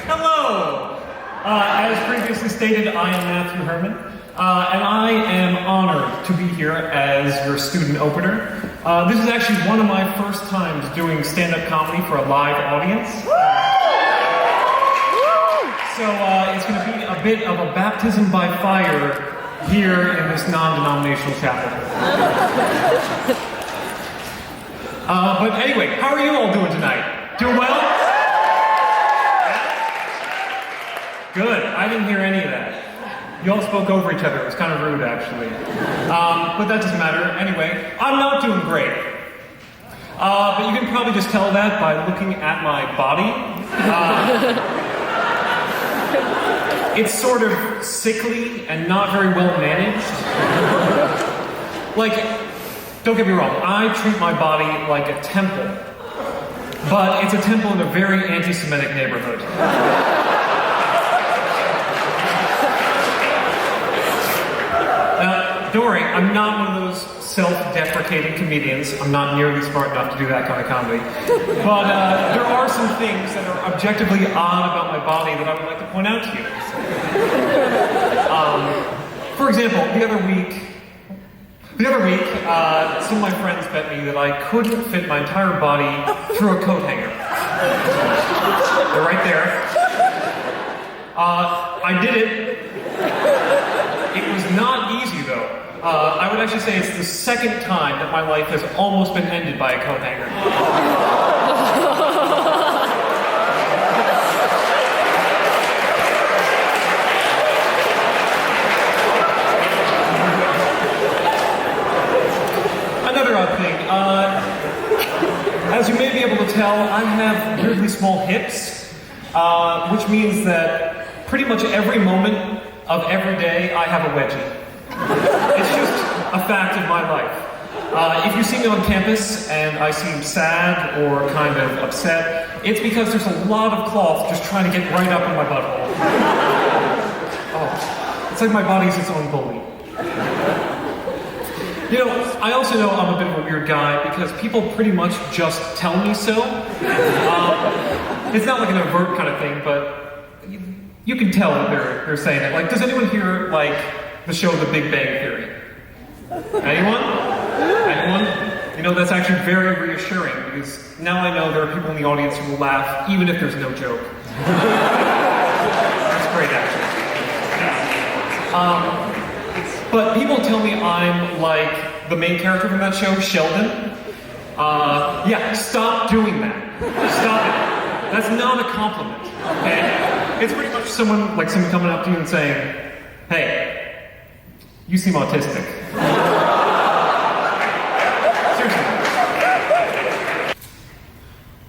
Hello! As previously stated, I am Matthew Herman, and I am honored to be here as your student opener. This is actually one of my first times doing stand-up comedy for a live audience. So it's going to be a bit of a baptism by fire here in this non-denominational chapel. But anyway, how are you all doing tonight? Doing well? Good. I didn't hear any of that. You all spoke over each other. It was kind of rude, actually. But that doesn't matter. Anyway, I'm not doing great. But you can probably just tell that by looking at my body. It's sort of sickly and not very well managed. Like, don't get me wrong, I treat my body like a temple. But it's a temple in a very anti-Semitic neighborhood. Don't worry, I'm not one of those self-deprecating comedians. I'm not nearly smart enough to do that kind of comedy. But there are some things that are objectively odd about my body that I would like to point out to you. For example, the other week, some of my friends bet me that I couldn't fit my entire body through a coat hanger. They're right there. I did it. It was not easy, though. I would actually say it's the second time that my life has almost been ended by a coat hanger. Another odd thing, as you may be able to tell, I have weirdly small hips, which means that pretty much every moment of every day I have a wedgie. It's just a fact of my life. If you see me on campus and I seem sad or kind of upset, it's because there's a lot of cloth just trying to get right up in my butthole. Oh, it's like my body's its own bully. You know, I also know I'm a bit of a weird guy because people pretty much just tell me so. It's not like an overt kind of thing, but you can tell that they're saying it. Like, does anyone here, like, the show The Big Bang Theory? Anyone? Anyone? You know, that's actually very reassuring because now I know there are people in the audience who will laugh even if there's no joke. That's great, actually. But people tell me I'm like the main character from that show, Sheldon. Yeah, stop doing that. Stop it. That's not a compliment, okay? It's pretty much someone coming up to you and saying, hey, you seem autistic. Seriously.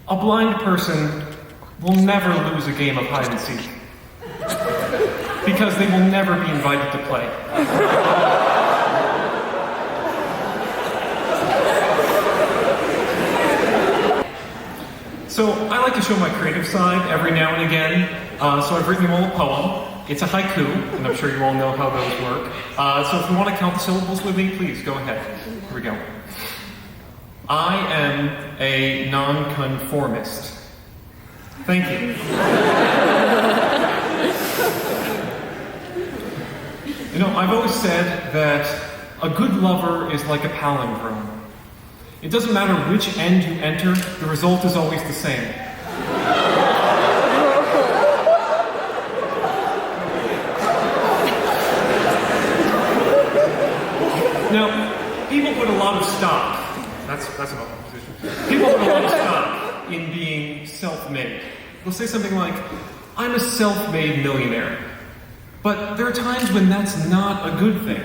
A blind person will never lose a game of hide and seek. Because they will never be invited to play. So I like to show my creative side every now and again. So I've written you all a poem. It's a haiku, and I'm sure you all know how those work. So if you want to count the syllables with me, please go ahead. Here we go. I am a nonconformist. Thank you. You know, I've always said that a good lover is like a palindrome. It doesn't matter which end you enter, the result is always the same. Now, people put a lot of stock, that's an awful position. People put a lot of stock in being self-made. They'll say something like, I'm a self-made millionaire. But there are times when that's not a good thing.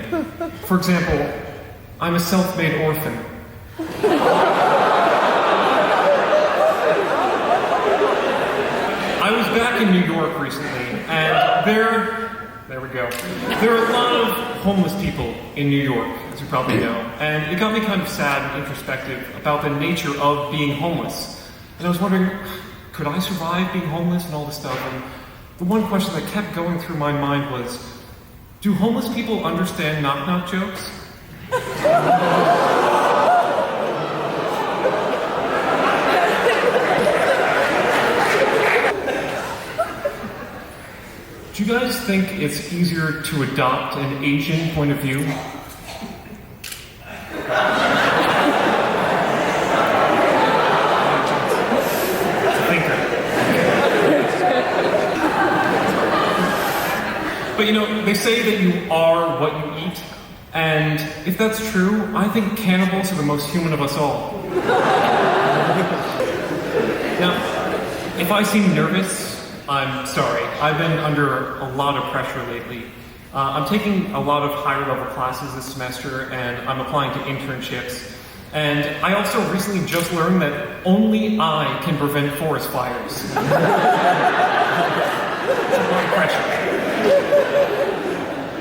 For example, I'm a self-made orphan. I was back in New York recently, and there we go. There are a lot of homeless people in New York, as you probably know, and it got me kind of sad and introspective about the nature of being homeless. And I was wondering, could I survive being homeless and all this stuff? And the one question that kept going through my mind was, do homeless people understand knock-knock jokes? Do you guys think it's easier to adopt an Asian point of view? But you know, they say that you are what you eat, and if that's true, I think cannibals are the most human of us all. Now, if I seem nervous, I'm sorry. I've been under a lot of pressure lately. I'm taking a lot of higher level classes this semester, and I'm applying to internships. And I also recently just learned that only I can prevent forest fires. It's a lot of pressure.